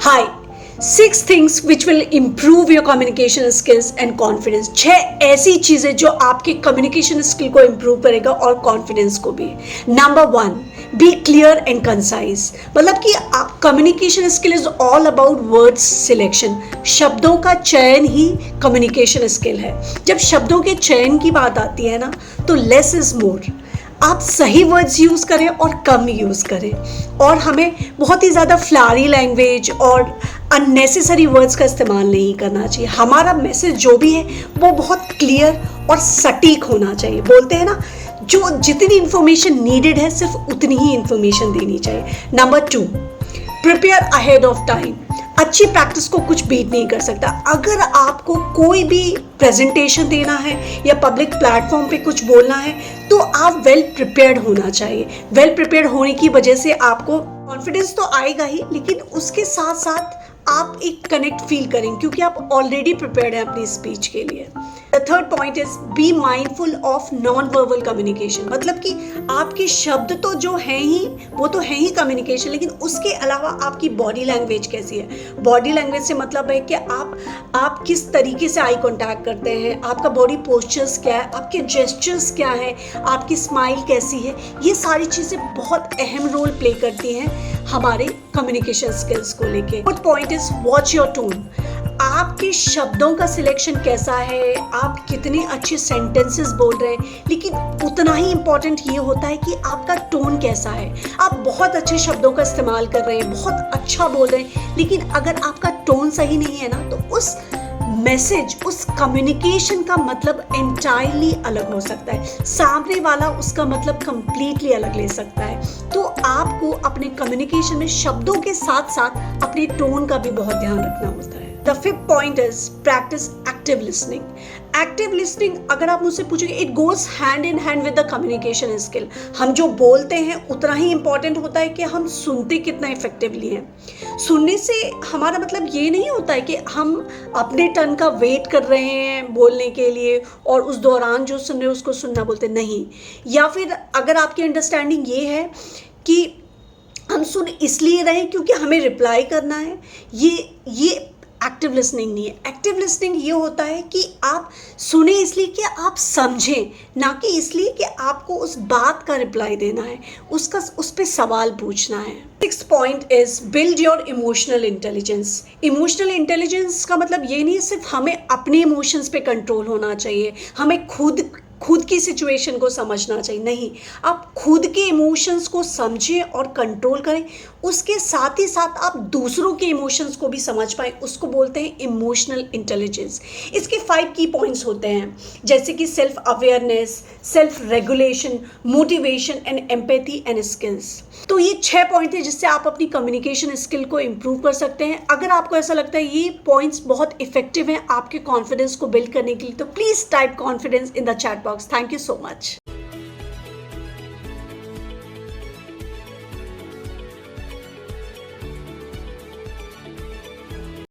Hi, 6 things which will improve your communication skills and confidence। 6 ऐसी चीजें जो आपके कम्युनिकेशन स्किल को इम्प्रूव करेगा और कॉन्फिडेंस को भी। Number 1, be clear and concise. मतलब कि communication skill is all about words selection. शब्दों का चयन ही कम्युनिकेशन स्किल है। जब शब्दों के चयन की बात आती है ना, तो लेस इज मोर। आप सही वर्ड्स यूज़ करें और कम यूज़ करें, और हमें बहुत ही ज़्यादा फ्लारी लैंग्वेज और अननेसेसरी वर्ड्स का इस्तेमाल नहीं करना चाहिए। हमारा मैसेज जो भी है वो बहुत क्लियर और सटीक होना चाहिए। बोलते हैं ना, जो जितनी इंफॉर्मेशन नीडेड है सिर्फ उतनी ही इंफॉर्मेशन देनी चाहिए। Number 2, prepare ahead of time. अच्छी प्रैक्टिस को कुछ बीट नहीं कर सकता। अगर आपको कोई भी प्रेजेंटेशन देना है या पब्लिक प्लेटफॉर्म पे कुछ बोलना है, तो आप वेल प्रिपेयर्ड होना चाहिए। वेल प्रिपेयर्ड होने की वजह से आपको कॉन्फिडेंस तो आएगा ही, लेकिन उसके साथ साथ आप एक कनेक्ट फील करेंगे क्योंकि आप ऑलरेडी प्रिपेयर्ड हैं अपनी स्पीच के लिए। The third point is be mindful of non verbal communication. मतलब कि आपके शब्द तो जो हैं ही, वो तो है ही कम्युनिकेशन, लेकिन उसके अलावा आपकी बॉडी लैंग्वेज कैसी है। बॉडी लैंग्वेज से मतलब है कि आप किस तरीके से आई कॉन्टैक्ट करते हैं, आपका बॉडी पोस्चर्स क्या है, आपके जेस्चर्स क्या है, आपकी स्माइल कैसी है। ये सारी चीज़ें बहुत अहम रोल प्ले करती हैं हमारे कम्युनिकेशन स्किल्स को लेके। Fourth point is watch your tone. आपके शब्दों का सिलेक्शन कैसा है, आप कितने अच्छे सेंटेंसेस बोल रहे हैं, लेकिन उतना ही इम्पॉर्टेंट ये होता है कि आपका टोन कैसा है। आप बहुत अच्छे शब्दों का इस्तेमाल कर रहे हैं, बहुत अच्छा बोल रहे हैं, लेकिन अगर आपका टोन सही नहीं है ना, तो उस मैसेज, उस कम्युनिकेशन का मतलब एंटायरली अलग हो सकता है। सामने वाला उसका मतलब कंप्लीटली अलग ले सकता है। तो आपको अपने कम्युनिकेशन में शब्दों के साथ साथ अपने टोन का भी बहुत ध्यान रखना होता है। The fifth point is practice active listening. Active listening, अगर आप मुझसे पूछोगे, it goes hand in hand with the communication skill. हम जो बोलते हैं उतना ही इंपॉर्टेंट होता है कि हम सुनते कितना इफेक्टिवली हैं। सुनने से हमारा मतलब ये नहीं होता है कि हम अपने टर्न का वेट कर रहे हैं बोलने के लिए और उस दौरान जो सुन रहे हैं उसको सुनना बोलते नहीं। या फिर अगर आपकी अंडरस्टैंडिंग ये है कि हम सुन इसलिए रहे हैं क्योंकि हमें रिप्लाई करना है, ये एक्टिव लिसनिंग नहीं है। एक्टिव लिसनिंग ये होता है कि आप सुने इसलिए कि आप समझें, ना कि इसलिए कि आपको उस बात का रिप्लाई देना है, उस पर सवाल पूछना है। Sixth point is build your emotional intelligence. Emotional intelligence का मतलब ये नहीं सिर्फ हमें अपने इमोशंस पे कंट्रोल होना चाहिए, हमें खुद की सिचुएशन को समझना चाहिए। नहीं, आप खुद के इमोशंस को समझें और कंट्रोल करें, उसके साथ ही साथ आप दूसरों के इमोशंस को भी समझ पाएँ। उसको बोलते हैं इमोशनल इंटेलिजेंस। इसके 5 की पॉइंट्स होते हैं, जैसे कि self awareness, self regulation, motivation and empathy and skills. तो ये 6 पॉइंट है जिससे आप अपनी कम्युनिकेशन स्किल को इम्प्रूव कर सकते हैं। अगर आपको ऐसा लगता है ये पॉइंट्स बहुत इफेक्टिव हैं आपके कॉन्फिडेंस को बिल्ड करने के लिए, तो please type confidence in the chat box. Thank you so much.